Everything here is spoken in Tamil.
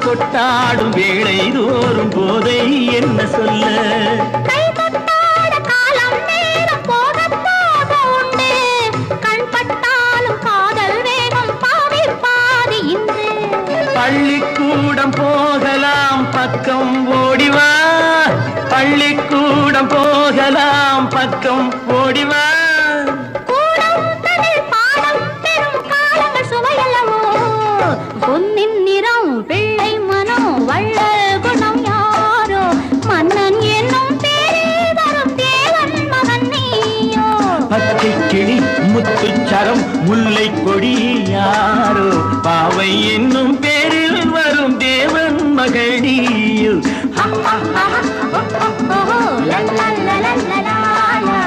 தொட்டாடும் வேளை தோறும் போதை என்ன சொல்ல கை தொட்டாட காலம் நேரம் போக போக உண்டு கண் பட்டாலும் காதல் வேகம் பாவி பாதி இன்று பள்ளிக்கூடம் போகலாம் பக்கம் ஓடிவா பள்ளிக்கூடம் போகலாம் பக்கம் ஓடிவா கூடம் தனில் பாடம் பெறும் காலங்கள் சுவையல்லவோ பொன்னின் நிறம் பிள்ளை மனம் வள்ளல் குணம் யாரோ மன்னன் என்னும் பேரில் வரும் தேவன் மகன் நீயோ பச்சை கிளி முத்துச்சரம் முல்லை கொடி யாரோ பாவை என்னும் பேரில் வரும் தேவன் மகனியோ la la la la la la la